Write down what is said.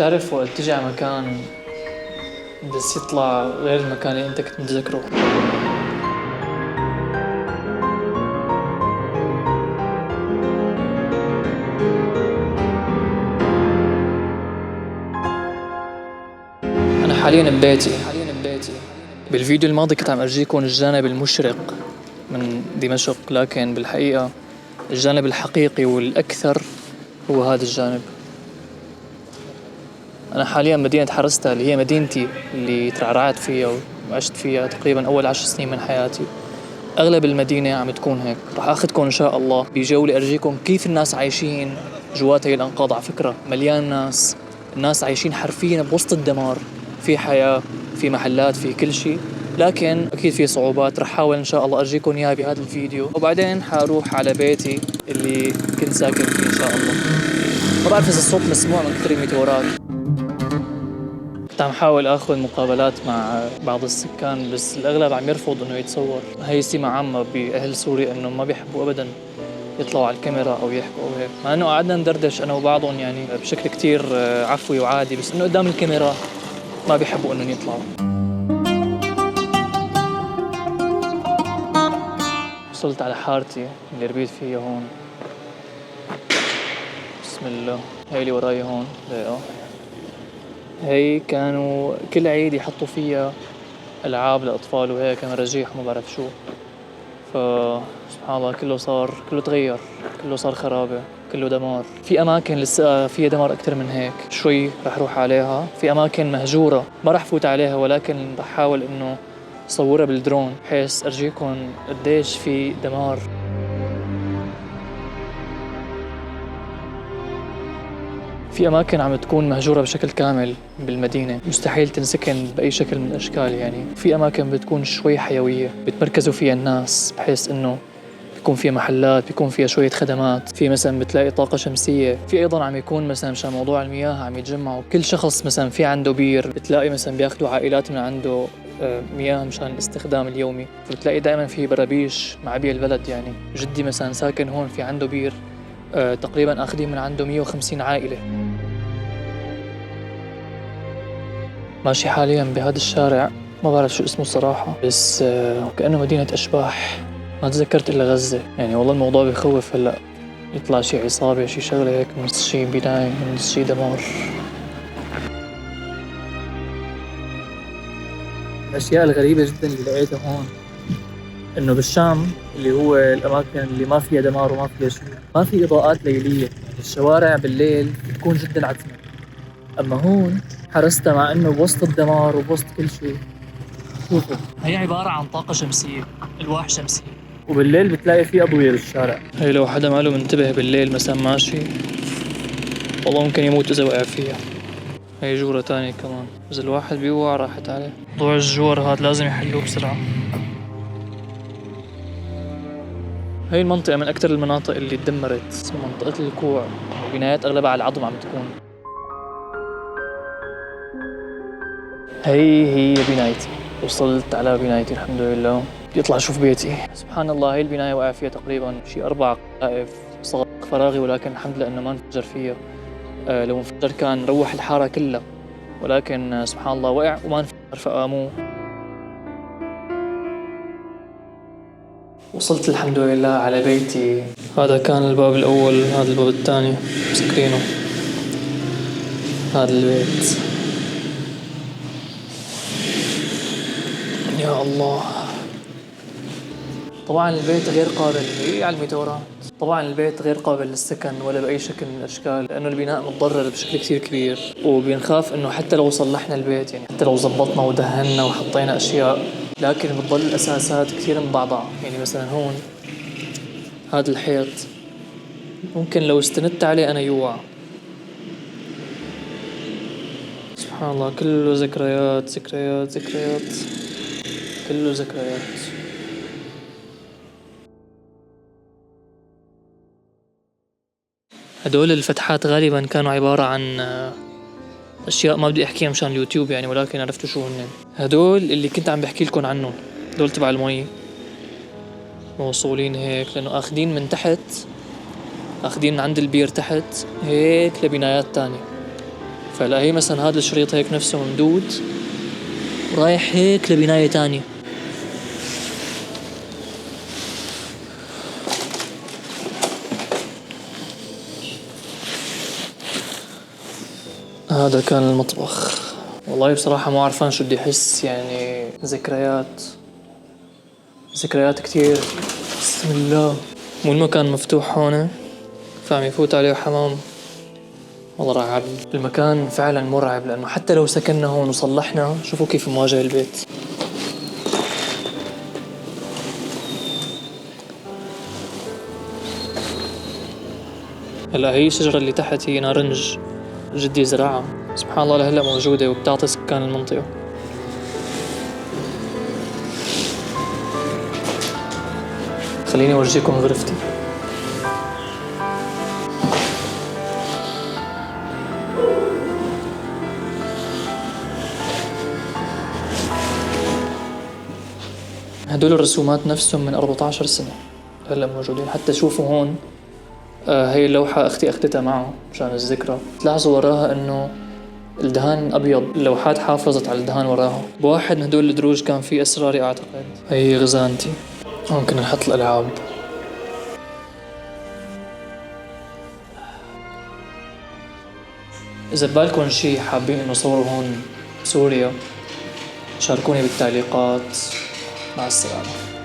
بتعرف وقت تجي على مكان بس يطلع غير المكان اللي انت كنت متذكره. أنا حاليا ببيتي. بالفيديو الماضي كنت عم أرجيكم الجانب المشرق من دمشق، لكن بالحقيقة الجانب الحقيقي والأكثر هو هذا الجانب. أنا حاليا مدينة حرستا اللي هي مدينتي اللي ترعرعت فيها وعشت فيها تقريبا أول 10 سنين من حياتي. أغلب المدينة عم تكون هيك. رح أخذكم إن شاء الله بجولة أرجيكم كيف الناس عايشين جوات هي الأنقاض. على فكرة مليان ناس، الناس عايشين حرفيا بوسط الدمار، في حياة، في محلات، في كل شيء، لكن أكيد في صعوبات. رح أحاول إن شاء الله أرجيكم إياها بهذا الفيديو، وبعدين حروح على بيتي اللي كنت ساكن فيه إن شاء الله. ما بعرف إذا الصوت مسموع من كثر الميتورات. كنت عم حاول اخذ مقابلات مع بعض السكان بس الاغلب عم يرفض انه يتصور. هي سمة عامة باهل سوريا انه ما بيحبوا ابدا يطلعوا على الكاميرا او يحكوا او هيك، مع انه قعدنا ندردش انا وبعضهم يعني بشكل كتير عفوي وعادي، بس انه قدام الكاميرا ما بيحبوا انهم يطلعوا. وصلت على حارتي اللي ربيت فيها هون. بسم الله. هي اللي وراي هون. هي كانوا كل عيد يحطوا فيها ألعاب لأطفال وهيك، مراجيح وما بعرف شو. فسبحان الله كله تغير، كله صار خرابة، كله دمار. في أماكن لسه فيها دمار أكتر من هيك شوي. رح روح عليها. في أماكن مهجورة ما رح فوت عليها، ولكن رح حاول إنه صورها بالدرون بحيث أرجيكم قديش في دمار. في أماكن عم تكون مهجورة بشكل كامل بالمدينة، مستحيل تنسكن بأي شكل من الأشكال. يعني في أماكن بتكون شوي حيوية بتمركزوا فيها الناس، بحيث إنه بيكون فيها محلات، بيكون فيها شوية خدمات. في مثلا بتلاقي طاقة شمسية. في أيضا عم يكون مثلا مشان موضوع المياه عم يتجمعوا كل شخص مثلا في عنده بير، بتلاقي مثلا بياخدوا عائلات من عنده مياه مشان الاستخدام اليومي. فبتلاقي دائما في برابيش مع بيئة البلد. يعني جدي مثلا ساكن هون في عنده بير، تقريبا أخذين من عنده 150 عائلة. ماشي حاليا بهذا الشارع ما بعرف شو اسمه صراحة، بس كأنه مدينة أشباح. ما تذكرت إلا غزة. يعني والله الموضوع بيخوف. هلأ يطلع شي عصابة شي شغلة هيك، من شي بناية، من شي دمار. الأشياء الغريبة جدا اللي لقيتها هون إنه بالشام اللي هو الأماكن اللي ما فيها دمار وما فيها شيء، ما في إضاءات ليلية. يعني الشوارع بالليل بتكون جدا عتمة. أما هون حرستا مع إنه بوسط الدمار وبوسط كل شيء. شوفوا هي عبارة عن طاقة شمسية، ألواح شمسية، وبالليل بتلاقي في أضوية بالشارع. هي لو حدا ما له منتبه بالليل مثلا ماشي، والله ممكن يموت إذا وقع فيها. هي جورة تانية كمان، إذا الواحد بيوقع راحت عليه. موضوع الجور هاد لازم يحلوه بسرعة. هي المنطقة من أكثر المناطق اللي تدمرت، اسمها منطقة الكوع. البنايات أغلبها على العظم عم تكون. هي بنايتي. وصلت على بنايتي الحمد لله. بدي اطلع اشوف بيتي. سبحان الله هي البناية وقع فيها تقريبا شي 4 قائف صاغ فراغي، ولكن الحمد لله انه ما انفجر فيها. لو انفجر كان روح الحارة كلها، ولكن سبحان الله وقع وما انفجر فقاموه. وصلت الحمد لله على بيتي. هذا كان الباب الأول، هذا الباب الثاني مسكرينه. هذا البيت. يا الله. طبعا البيت غير قابل على الميتورات. طبعا البيت غير قابل للسكن ولا بأي شكل من الأشكال، لأنه البناء متضرر بشكل كثير كبير. وبنخاف إنه حتى لو صلحنا البيت، يعني حتى لو زبطنا ودهنا وحطينا أشياء، لكن بتضل الأساسات كثير مضعضعة. يعني مثلا هون هذا الحيط ممكن لو استندت عليه أنا يوقع. سبحان الله كله ذكريات ذكريات ذكريات، كله ذكريات. هدول الفتحات غالبا كانوا عبارة عن أشياء ما بدي أحكيها مشان اليوتيوب يعني، ولكن عرفتوا شو هن. هدول اللي كنت عم بحكي لكم عنهم، هدول تبع المي، موصولين هيك لأنه أخذين من تحت، أخذين من عند البير تحت هيك لبنايات تانية. فلا هي مثلا هذا الشريط هيك نفسه ممدود رايح هيك لبناية تانية. هذا كان المطبخ. والله بصراحة مو عارفان شو بدي أحس، يعني ذكريات كتير. بسم الله. مو المكان مفتوح هون فعم يفوت عليه حمام. والله رعب المكان فعلا مرعب، لأنه حتى لو سكننا هون وصلحنا شوفوا كيف مواجه البيت. هلا هي الشجرة اللي تحت هي نارنج، جدي زرعها سبحان الله لهلا موجودة وبتعطي سكان المنطقة. خليني أورجيكم غرفتي. هدول الرسومات نفسهم من 14 سنة هلا موجودين. حتى شوفوا هون، هي اللوحة أختي أخذتها معه مشان الذكرى. تلاحظوا وراها إنه الدهان أبيض، اللوحات حافظت على الدهان وراها. بواحد من هدول الدروج كان فيه أسراري أعتقد. هي غزانتي. هون كنا نحط الألعاب. إذا ببالكم شي حابين إنه صوروا هون بسوريا شاركوني بالتعليقات. مع السلامة.